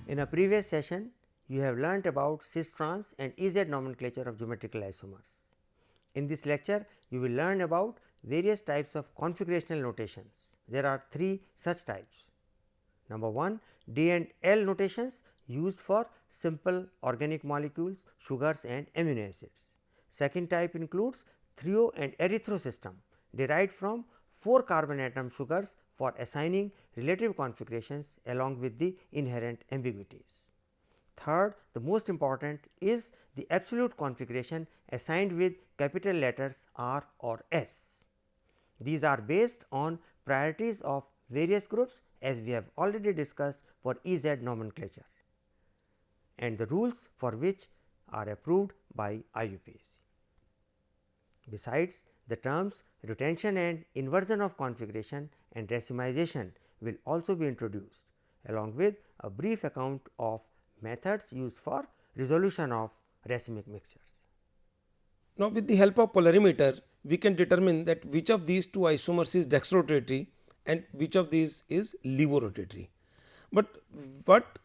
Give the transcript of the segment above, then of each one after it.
In a previous session, you have learnt about cis-trans and EZ nomenclature of geometrical isomers. In this lecture, you will learn about various types of configurational notations. There are three such types. Number 1, D and L notations used for simple organic molecules, sugars and amino acids. Second type includes threo and erythro system derived from 4 carbon atom sugars for assigning relative configurations along with the inherent ambiguities. Third, the most important is the absolute configuration assigned with capital letters R or S. These are based on priorities of various groups as we have already discussed for EZ nomenclature and the rules for which are approved by IUPAC. Besides, the terms retention and inversion of configuration and racemization will also be introduced along with a brief account of methods used for resolution of racemic mixtures. Now, with the help of polarimeter, we can determine that which of these two isomers is dextrorotatory and which of these is levorotatory. But what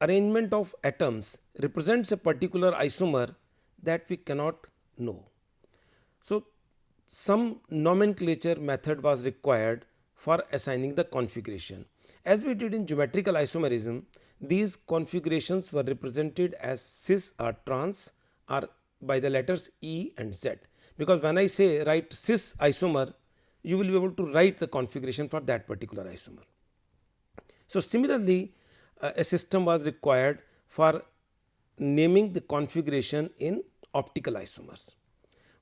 arrangement of atoms represents a particular isomer, that we cannot know. So, some nomenclature method was required for assigning the configuration. As we did in geometrical isomerism, these configurations were represented as cis or trans or by the letters E and Z, because when I say write cis isomer, you will be able to write the configuration for that particular isomer. So, similarly, a system was required for naming the configuration in optical isomers.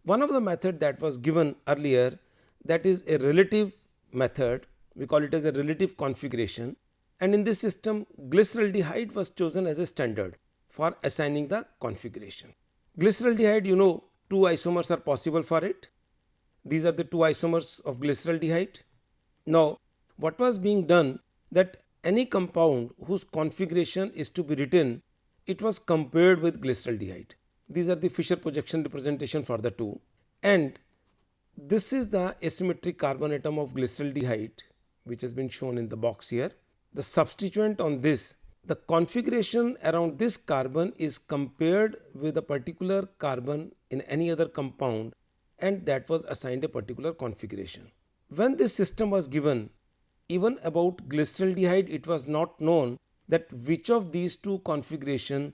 One of the method that was given earlier, that is a relative method, we call it as a relative configuration, and in this system glyceraldehyde was chosen as a standard for assigning the configuration. Glyceraldehyde, you know, two isomers are possible for it. These are the two isomers of glyceraldehyde. Now, what was being done, that any compound whose configuration is to be written, it was compared with glyceraldehyde. These are the Fischer projection representation for the two, and this is the asymmetric carbon atom of glyceraldehyde which has been shown in the box here. The substituent on this, the configuration around this carbon is compared with a particular carbon in any other compound, and that was assigned a particular configuration. When this system was given, even about glyceraldehyde, it was not known that which of these two configuration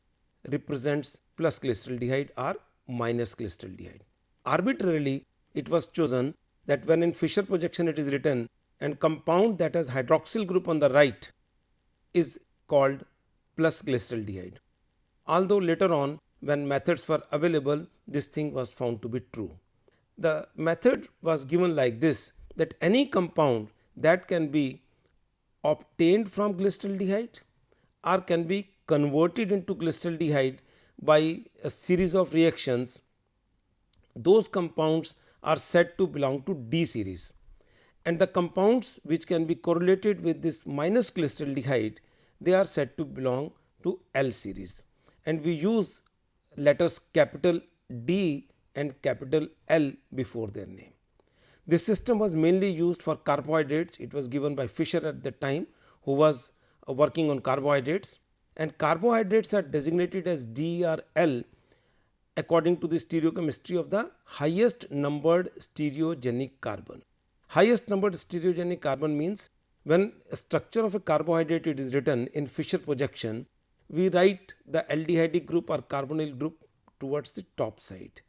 represents plus glyceraldehyde or minus glyceraldehyde. Arbitrarily, it was chosen that when in Fischer projection it is written, and compound that has hydroxyl group on the right is called plus glyceraldehyde. Although later on, when methods were available, this thing was found to be true. The method was given like this, that any compound that can be obtained from glyceraldehyde or can be converted into glyceraldehyde by a series of reactions, those compounds are said to belong to D series, and the compounds which can be correlated with this minus glyceraldehyde, they are said to belong to L series, and we use letters capital D and capital L before their name. This system was mainly used for carbohydrates. It was given by Fischer at the time, who was working on carbohydrates, and carbohydrates are designated as D or L according to the stereochemistry of the highest numbered stereogenic carbon. Highest numbered stereogenic carbon means when a structure of a carbohydrate it is written in Fischer projection, we write the aldehydic group or carbonyl group towards the top side,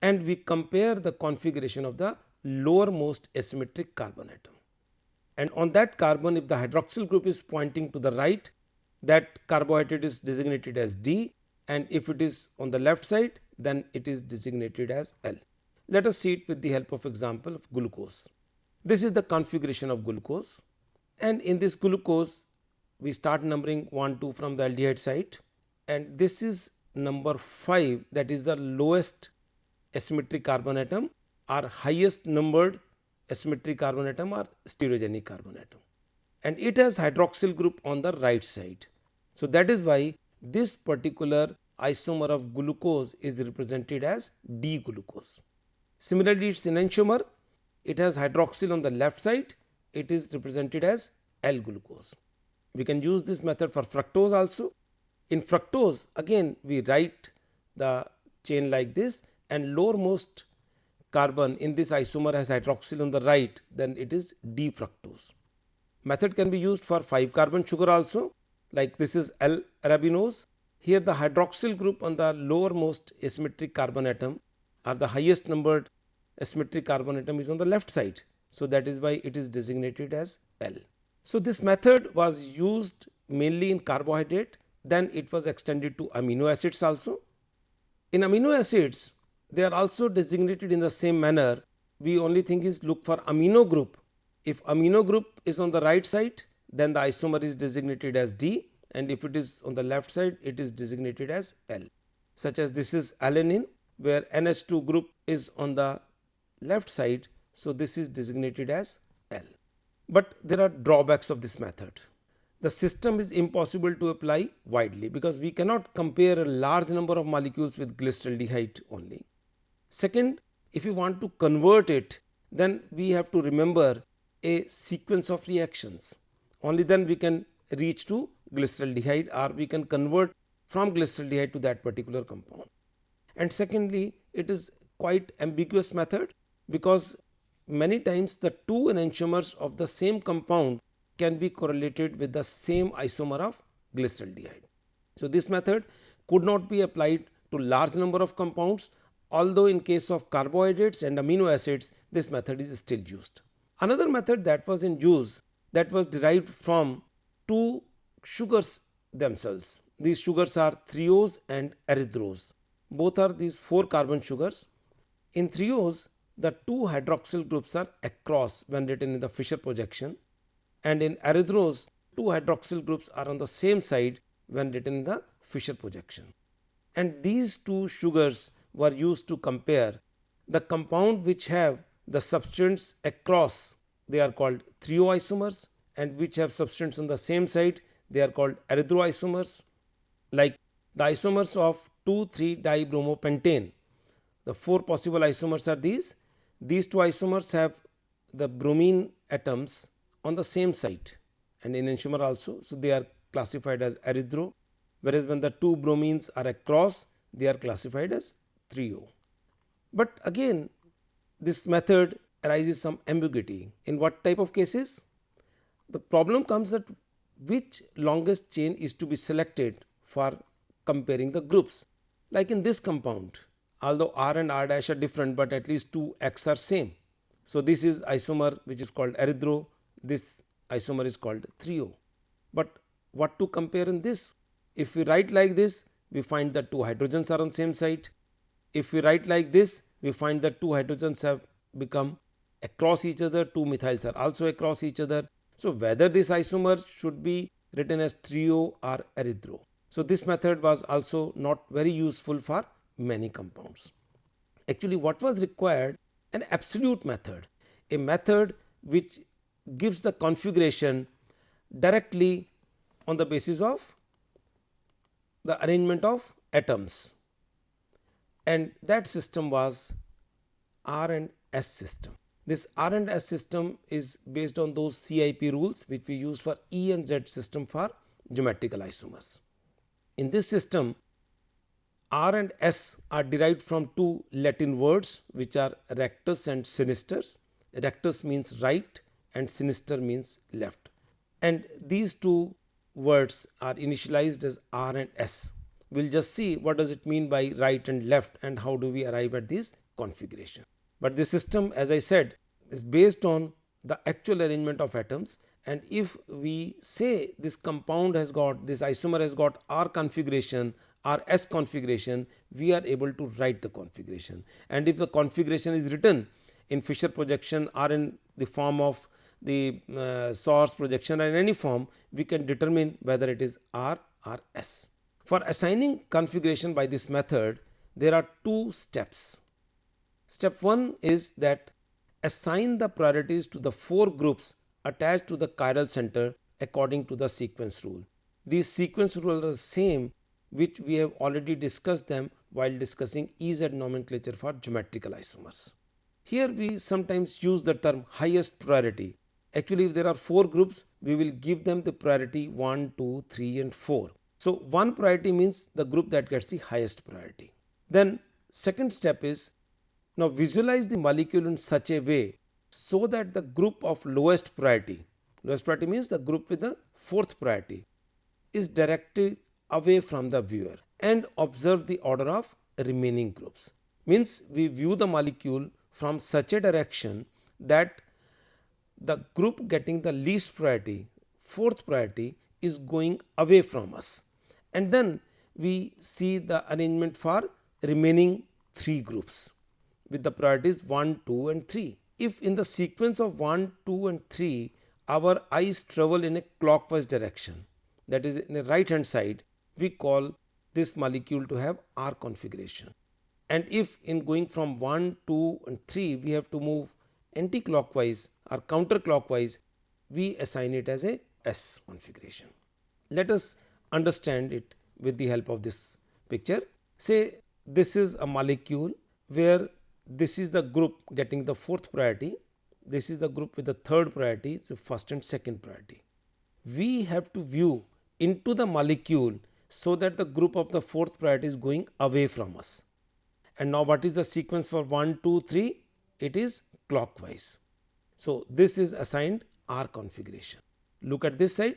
and we compare the configuration of the lowermost asymmetric carbon atom. And on that carbon, if the hydroxyl group is pointing to the right, that carbohydrate is designated as D, and if it is on the left side, then it is designated as L. Let us see it with the help of example of glucose. This is the configuration of glucose, and in this glucose we start numbering 1, 2 from the aldehyde side, and this is number 5, that is the lowest asymmetric carbon atom, or highest numbered asymmetric carbon atom or stereogenic carbon atom, and it has hydroxyl group on the right side. So, that is why this particular isomer of glucose is represented as D glucose. Similarly, its enantiomer, it has hydroxyl on the left side, it is represented as L glucose. We can use this method for fructose also. In fructose, again we write the chain like this, and lowermost carbon in this isomer has hydroxyl on the right, then it is D-fructose. Method can be used for 5 carbon sugar also, like this is L-arabinose. Here the hydroxyl group on the lowermost asymmetric carbon atom, or the highest numbered asymmetric carbon atom, is on the left side. So that is why it is designated as L. So this method was used mainly in carbohydrate, then it was extended to amino acids also. In amino acids, they are also designated in the same manner. We only thing is look for amino group. If amino group is on the right side, then the isomer is designated as D, and if it is on the left side, it is designated as L. Such as this is alanine, where NH2 group is on the left side, so this is designated as L. But there are drawbacks of this method. The system is impossible to apply widely because we cannot compare a large number of molecules with glyceraldehyde only. Second, if we want to convert it, then we have to remember a sequence of reactions. Only then we can reach to glyceraldehyde, or we can convert from glyceraldehyde to that particular compound. And secondly, it is quite ambiguous method because many times the two enantiomers of the same compound can be correlated with the same isomer of glyceraldehyde. So this method could not be applied to large number of compounds, although in case of carbohydrates and amino acids this method is still used. Another method that was in use, that was derived from two sugars themselves. These sugars are threos and erythros. Both are these 4 carbon sugars. In threos, the 2 hydroxyl groups are across when written in the Fischer projection, and in erythros 2 hydroxyl groups are on the same side when written in the Fischer projection. And these 2 sugars were used to compare the compound which have the substance across, they are called threo isomers, and which have substance on the same side, they are called erythro isomers. Like the isomers of 2,3-dibromopentane, the 4 possible isomers are these. These 2 isomers have the bromine atoms on the same site and enantiomer also, so they are classified as erythro, whereas when the 2 bromines are across, they are classified as threo. But again, this method arises some ambiguity. In what type of cases? The problem comes that which longest chain is to be selected for comparing the groups. Like in this compound, although R and R dash are different, but at least 2 X are same. So this is isomer which is called erythro, this isomer is called threo. But what to compare in this? If we write like this, we find that 2 hydrogens are on same site. If we write like this, we find that 2 hydrogens have become across each other, 2 methyls are also across each other. So whether this isomer should be written as threo or erythro. So this method was also not very useful for many compounds. Actually, what was required? An absolute method, a method which gives the configuration directly on the basis of the arrangement of atoms, and that system was R and S system. This R and S system is based on those CIP rules which we use for E and Z system for geometrical isomers. In this system, R and S are derived from 2 Latin words which are rectus and sinisters. Rectus means right and sinister means left, and these 2 words are initialized as R and S. We will just see what does it mean by right and left and how do we arrive at this configuration. But this system, as I said, is based on the actual arrangement of atoms, and if we say this compound has got, this isomer has got R configuration, RS configuration, we are able to write the configuration. And if the configuration is written in Fischer projection or in the form of the source projection or in any form, we can determine whether it is R or S. For assigning configuration by this method, there are 2 steps. Step 1 is that assign the priorities to the 4 groups attached to the chiral center according to the sequence rule. These sequence rules are the same which we have already discussed them while discussing EZ nomenclature for geometrical isomers. Here we sometimes use the term highest priority, Actually, if there are 4 groups, we will give them the priority 1, 2, 3 and 4. So, 1 priority means the group that gets the highest priority. Then second step is, now visualize the molecule in such a way so that the group of lowest priority means the group with the 4th priority, is directed away from the viewer, and observe the order of remaining groups. Means we view the molecule from such a direction that the group getting the least priority, 4th priority, is going away from us, and then we see the arrangement for remaining 3 groups with the priorities 1, 2 and 3. If in the sequence of 1, 2 and 3 our eyes travel in a clockwise direction, that is in the right hand side, we call this molecule to have R configuration. And if in going from 1, 2 and 3 we have to move anti-clockwise or counterclockwise, we assign it as a S configuration. Let us understand it with the help of this picture. Say this is a molecule where this is the group getting the 4th priority, this is the group with the 3rd priority, the 1st and 2nd priority. We have to view into the molecule so that the group of the 4th priority is going away from us. And now what is the sequence for 1, 2, 3? It is clockwise. So this is assigned R configuration. Look at this side.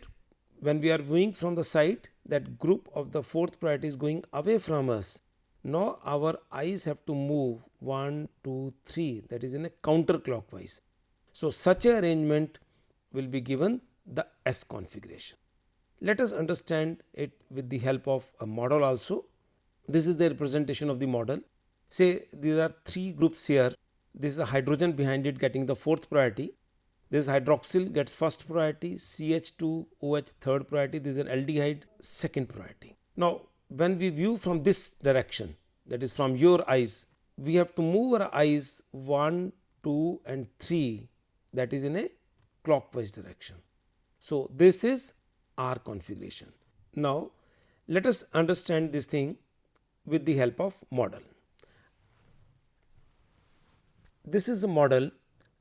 When we are viewing from the side, that group of the 4th priority is going away from us. Now our eyes have to move 1, 2, 3, that is in a counterclockwise. So such a arrangement will be given the S configuration. Let us understand it with the help of a model also. This is the representation of the model. Say these are 3 groups here. This is a hydrogen behind it getting the 4th priority. This hydroxyl gets 1st priority, CH2OH 3rd priority, this is an aldehyde 2nd priority. Now when we view from this direction, that is from your eyes, we have to move our eyes 1, 2 and 3, that is in a clockwise direction. So this is R configuration. Now let us understand this thing with the help of model. This is a model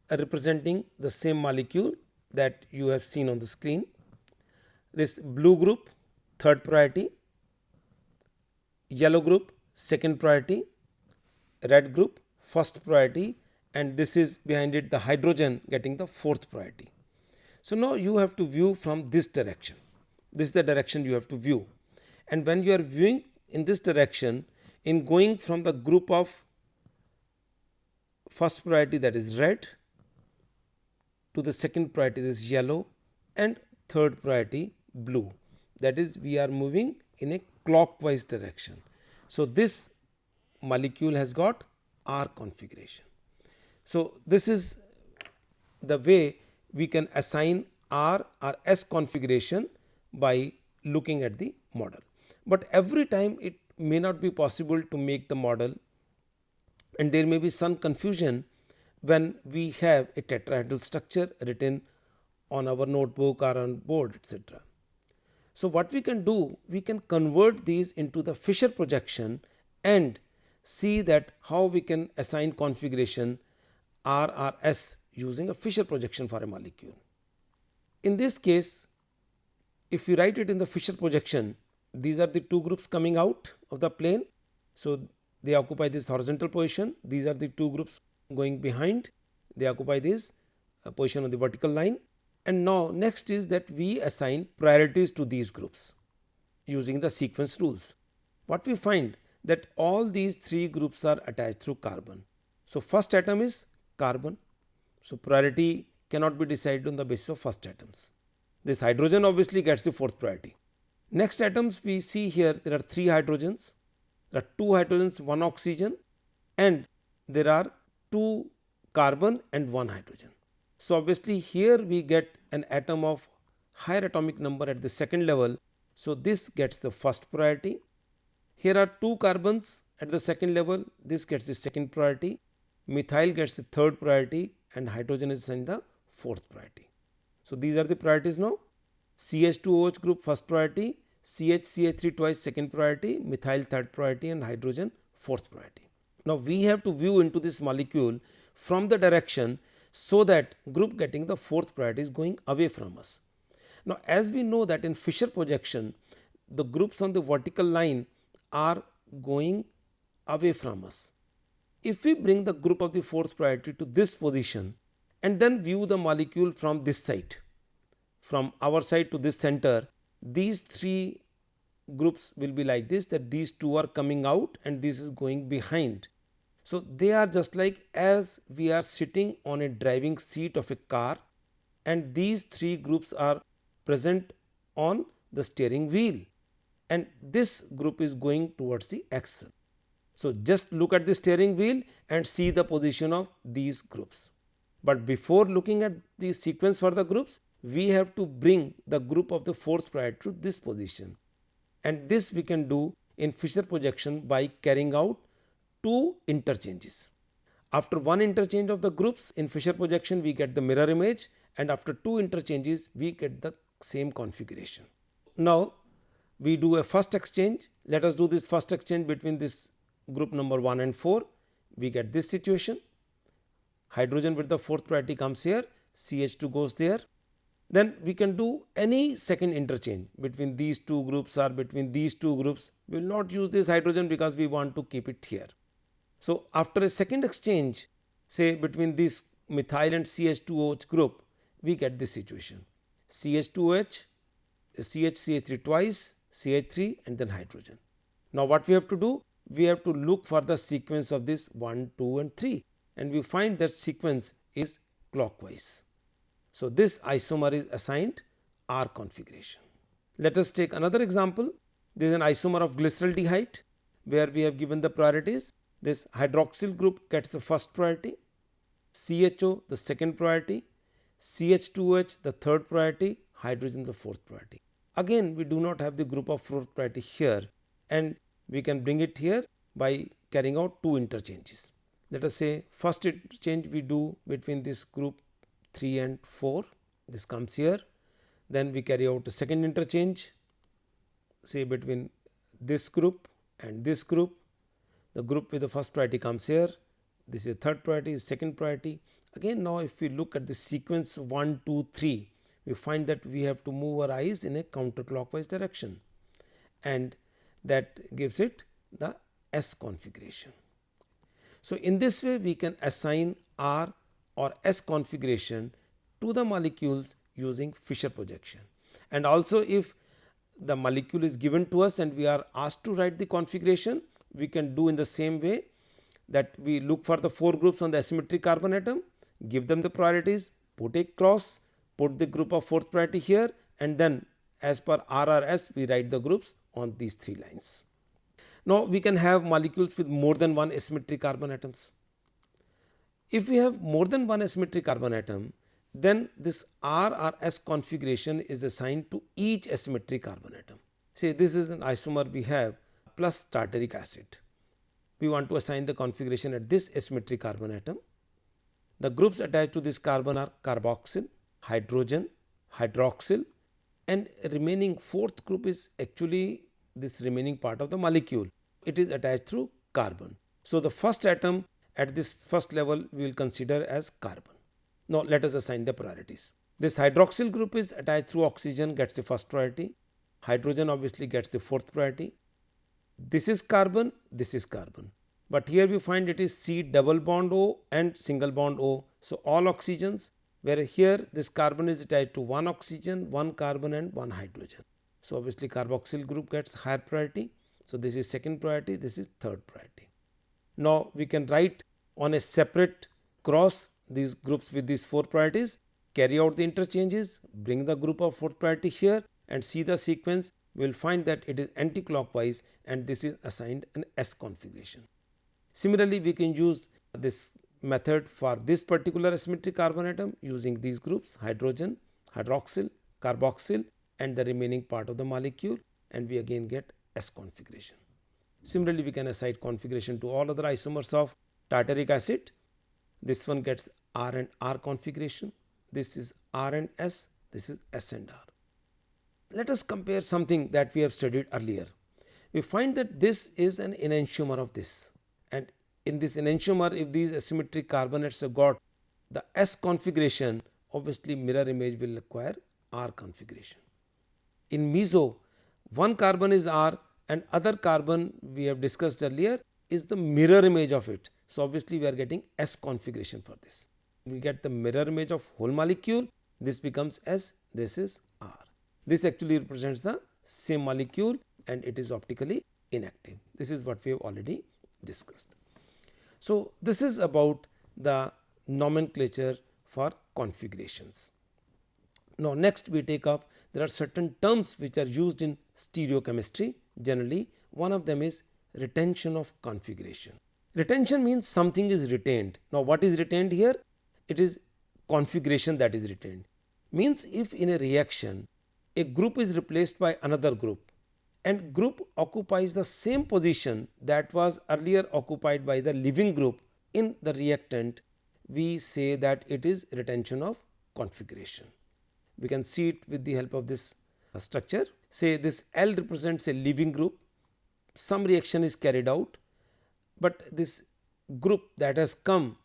representing the same molecule that you have seen on the screen. This blue group 3rd priority, yellow group 2nd priority, red group 1st priority, and this is behind it the hydrogen getting the 4th priority. So now you have to view from this direction. This is the direction you have to view, and when you are viewing in this direction, in going from the group of 1st priority, that is red, to the 2nd priority, that is yellow, and 3rd priority blue, that is we are moving in a clockwise direction. So this molecule has got R configuration. So this is the way we can assign R or S configuration by looking at the model. But every time it may not be possible to make the model, and there may be some confusion when we have a tetrahedral structure written on our notebook or on board, etc. So what we can do, we can convert these into the Fisher projection and see that how we can assign configuration R or S using a Fisher projection for a molecule. In this case, if we write it in the Fisher projection, these are the 2 groups coming out of the plane. So they occupy this horizontal position. These are the 2 groups going behind. They occupy this position on the vertical line. And now next is that we assign priorities to these groups using the sequence rules. What we find that all these 3 groups are attached through carbon. So first atom is carbon. So priority cannot be decided on the basis of first atoms. This hydrogen obviously gets the 4th priority. Next atoms we see here, there are 3 hydrogens. There are 2 hydrogens, 1 oxygen, and there are 2 carbon and 1 hydrogen. So obviously here we get an atom of higher atomic number at the 2nd level. So this gets the 1st priority. Here are 2 carbons at the 2nd level. This gets the 2nd priority. Methyl gets the 3rd priority, and hydrogen is assigned the 4th priority. So these are the priorities now. CH2OH group 1st priority, CH3 twice 2nd priority, methyl 3rd priority, and hydrogen 4th priority. Now we have to view into this molecule from the direction so that group getting the fourth priority is going away from us. Now, as we know that in Fisher projection, the groups on the vertical line are going away from us. If we bring the group of the fourth priority to this position and then view the molecule from this side, from our side to this center, these three groups will be like this, that these two are coming out and this is going behind. So, they are just like as we are sitting on a driving seat of a car and these three groups are present on the steering wheel and this group is going towards the axle. So, just look at the steering wheel and see the position of these groups. But before looking at the sequence for the groups, we have to bring the group of the fourth priority to this position. And this we can do in Fisher projection by carrying out two interchanges. After one interchange of the groups in Fisher projection, we get the mirror image, and after two interchanges, we get the same configuration. Now, we do a first exchange. Let us do this first exchange between this group number 1 and 4. We get this situation. Hydrogen with the fourth priority comes here, CH2 goes there. Then we can do any second interchange between these two groups or between these two groups. We will not use this hydrogen because we want to keep it here. So, after a second exchange, say between this methyl and CH2OH group, we get this situation. CH2OH, CH3 twice, CH3 and then hydrogen. Now, what we have to do? We have to look for the sequence of this 1, 2 and 3, and we find that sequence is clockwise. So, this isomer is assigned R configuration. Let us take another example. There is an isomer of glyceraldehyde where we have given the priorities. This hydroxyl group gets the first priority, CHO the second priority, CH2OH the third priority, hydrogen the fourth priority. Again, we do not have the group of fourth priority here, and we can bring it here by carrying out two interchanges. Let us say first interchange we do between this group 3 and 4, this comes here. Then we carry out a second interchange, say between this group and this group. The group with the first priority comes here, this is third priority, second priority. Again, now if we look at the sequence 1, 2, 3, we find that we have to move our eyes in a counterclockwise direction, and that gives it the S configuration. So, in this way we can assign R or S configuration to the molecules using Fisher projection. And also, if the molecule is given to us and we are asked to write the configuration, we can do in the same way, that we look for the 4 groups on the asymmetric carbon atom, give them the priorities, put a cross, put the group of fourth priority here, and then as per R or S we write the groups on these 3 lines. Now, we can have molecules with more than one asymmetric carbon atoms. If we have more than one asymmetric carbon atom, then this R or S configuration is assigned to each asymmetric carbon atom. Say this is an isomer we have plus tartaric acid. We want to assign the configuration at this asymmetric carbon atom. The groups attached to this carbon are carboxyl, hydrogen, hydroxyl, and remaining fourth group is actually this remaining part of the molecule. It is attached through carbon. So, the first atom at this first level we will consider as carbon. Now, let us assign the priorities. This hydroxyl group is attached through oxygen, gets the first priority. Hydrogen obviously gets the fourth priority. This is carbon, this is carbon. But here we find it is C double bond O and single bond O. So, all oxygens, where here this carbon is attached to one oxygen, one carbon and one hydrogen. So, obviously carboxyl group gets higher priority. So, this is second priority, this is third priority. Now, we can write on a separate cross these groups with these 4 priorities, carry out the interchanges, bring the group of fourth priority here and see the sequence. We will find that it is anti-clockwise and this is assigned an S configuration. Similarly, we can use this method for this particular asymmetric carbon atom using these groups hydrogen, hydroxyl, carboxyl and the remaining part of the molecule, and we again get S configuration. Similarly, we can assign configuration to all other isomers of tartaric acid. This one gets R and R configuration. This is R and S, this is S and R. Let us compare something that we have studied earlier. We find that this is an enantiomer of this, and in this enantiomer, if these asymmetric carbonates have got the S configuration, obviously mirror image will require R configuration. In meso, one carbon is R and other carbon we have discussed earlier is the mirror image of it. So, obviously we are getting S configuration for this. We get the mirror image of whole molecule, this becomes S, this is R. This actually represents the same molecule and it is optically inactive. This is what we have already discussed. So, this is about the nomenclature for configurations. Now, next we take up, there are certain terms which are used in stereochemistry. Generally, one of them is retention of configuration. Retention means something is retained. Now, what is retained here? It is configuration that is retained. Means if in a reaction, a group is replaced by another group and group occupies the same position that was earlier occupied by the leaving group in the reactant, we say that it is retention of configuration. We can see it with the help of this structure. Say this L represents a leaving group, some reaction is carried out, but this group that has come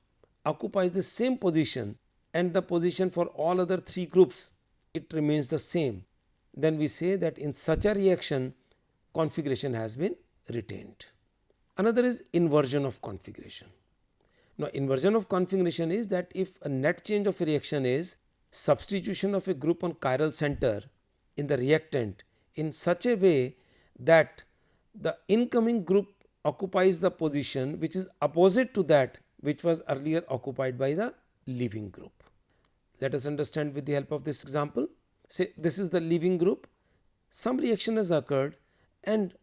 occupies the same position and the position for all other three groups, it remains the same. Then we say that in such a reaction configuration has been retained. Another is inversion of configuration. Now, inversion of configuration is that if a net change of a reaction is substitution of a group on chiral center in the reactant in such a way that the incoming group occupies the position which is opposite to that which was earlier occupied by the leaving group. Let us understand with the help of this example. Say this is the leaving group, some reaction has occurred and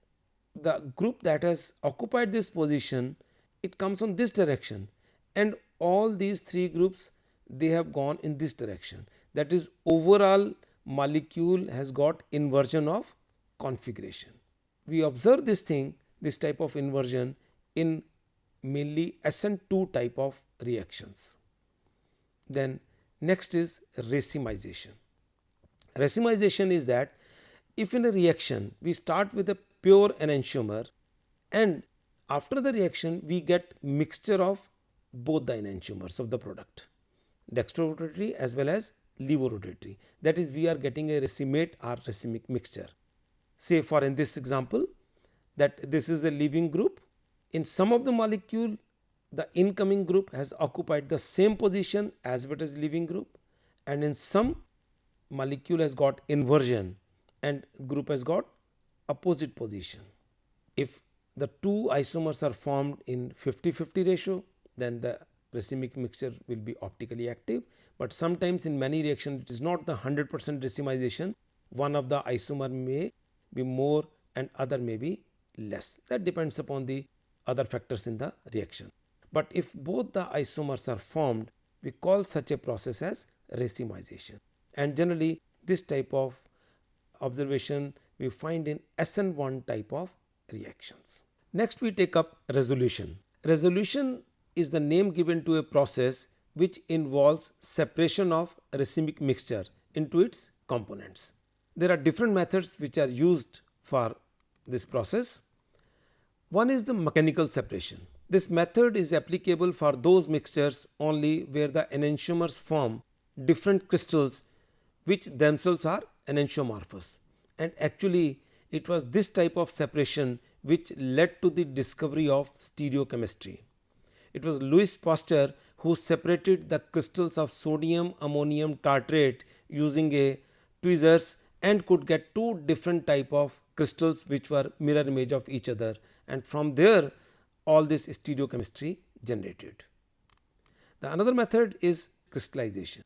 the group that has occupied this position, it comes on this direction and all these three groups they have gone in this direction. That is, overall molecule has got inversion of configuration. We observe this thing, this type of inversion in mainly SN2 type of reactions. Then next is racemization. Racemization is that if in a reaction we start with a pure enantiomer and after the reaction we get mixture of both the enantiomers of the product, dextrorotatory as well as levorotatory, that is we are getting a racemate or racemic mixture. Say for in this example that this is a leaving group, in some of the molecule the incoming group has occupied the same position as it is leaving group and in some molecule has got inversion and group has got opposite position. If the two isomers are formed in 50-50 ratio, then the racemic mixture will be optically active, but sometimes in many reactions it is not the 100% racemization, one of the isomer may be more and other may be less, that depends upon the other factors in the reaction. But if both the isomers are formed, we call such a process as racemization, and generally this type of observation we find in SN1 type of reactions. Next we take up resolution. Resolution is the name given to a process which involves separation of racemic mixture into its components. There are different methods which are used for this process. One is the mechanical separation. This method is applicable for those mixtures only where the enantiomers form different crystals which themselves are enantiomorphous, and actually it was this type of separation which led to the discovery of stereochemistry. It was Louis Pasteur who separated the crystals of sodium ammonium tartrate using a tweezers and could get two different type of crystals which were mirror image of each other, and from there all this stereochemistry generated. The another method is crystallization.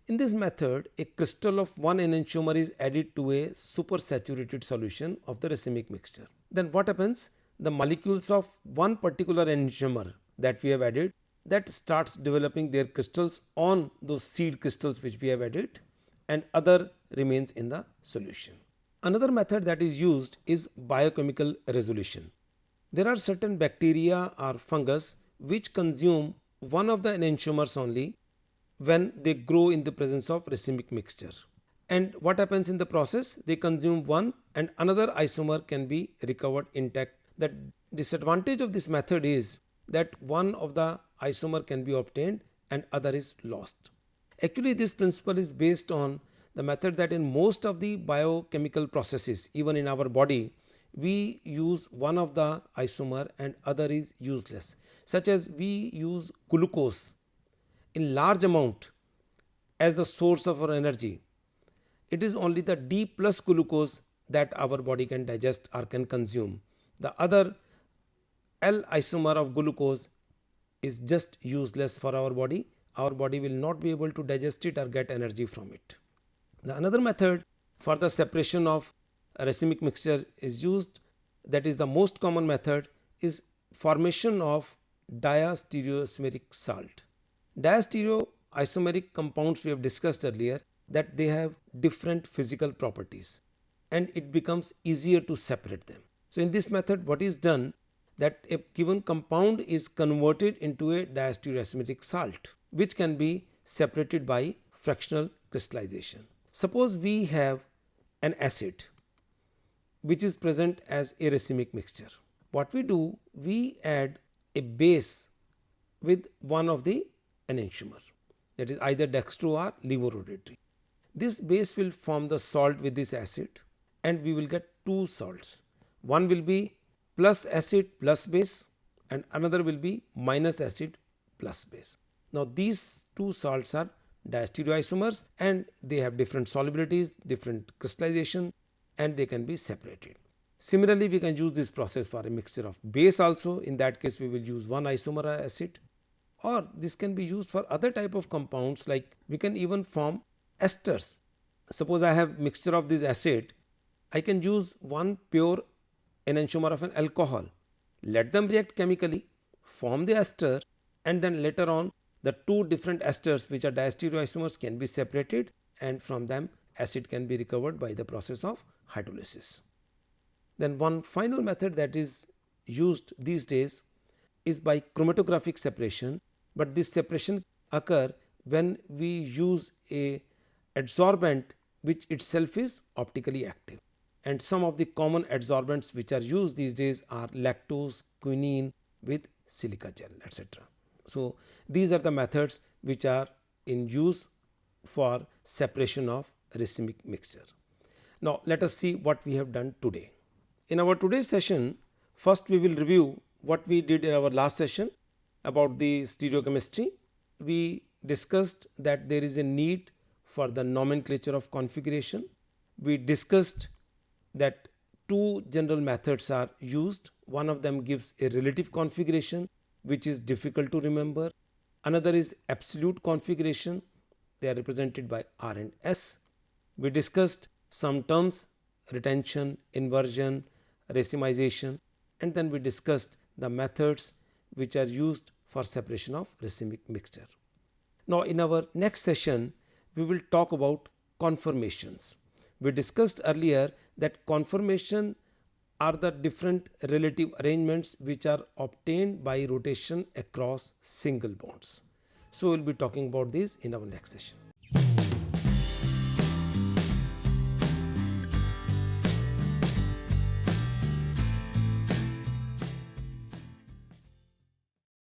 In this method, a crystal of one enantiomer is added to a supersaturated solution of the racemic mixture. Then what happens? The molecules of one particular enantiomer that we have added, that starts developing their crystals on those seed crystals which we have added, and other remains in the solution. Another method that is used is biochemical resolution. There are certain bacteria or fungus which consume one of the enantiomers only when they grow in the presence of racemic mixture. And what happens in the process? They consume one and another isomer can be recovered intact. The disadvantage of this method is that one of the isomer can be obtained and other is lost. Actually, this principle is based on the method that in most of the biochemical processes, even in our body, we use one of the isomer and other is useless, such as we use glucose in large amount as the source of our energy. It is only the D plus glucose that our body can digest or can consume. The other L isomer of glucose is just useless for our body. Our body will not be able to digest it or get energy from it. The another method for the separation of a racemic mixture is used, that is the most common method, is formation of diastereoisomeric salt. Diastereoisomeric compounds we have discussed earlier that they have different physical properties and it becomes easier to separate them. So, in this method what is done, that a given compound is converted into a diastereoisomeric salt which can be separated by fractional crystallization. Suppose we have an acid which is present as a racemic mixture. What we do, we add a base with one of the enantiomer, that is either dextro or levorotatory. This base will form the salt with this acid and we will get two salts. One will be plus acid plus base and another will be minus acid plus base. Now these two salts are diastereoisomers and they have different solubilities, different crystallization and they can be separated. Similarly, we can use this process for a mixture of base also. In that case we will use one isomer acid, or this can be used for other type of compounds, like we can even form esters. Suppose I have mixture of this acid, I can use one pure enantiomer of an alcohol, let them react chemically, form the ester, and then later on the two different esters which are diastereoisomers can be separated and from them acid can be recovered by the process of hydrolysis. Then one final method that is used these days is by chromatographic separation, but this separation occur when we use a adsorbent which itself is optically active. And some of the common adsorbents which are used these days are lactose, quinine with silica gel, etc. So these are the methods which are in use for separation of racemic mixture. Now let us see what we have done today. In our today's session, first we will review what we did in our last session about the stereochemistry. We discussed that there is a need for the nomenclature of configuration. We discussed that two general methods are used. One of them gives a relative configuration which is difficult to remember. Another is absolute configuration. They are represented by R and S. We discussed some terms, retention, inversion, racemization, and then we discussed the methods which are used for separation of racemic mixture. Now in our next session we will talk about conformations. We discussed earlier that conformation are the different relative arrangements which are obtained by rotation across single bonds. So we will be talking about this in our next session.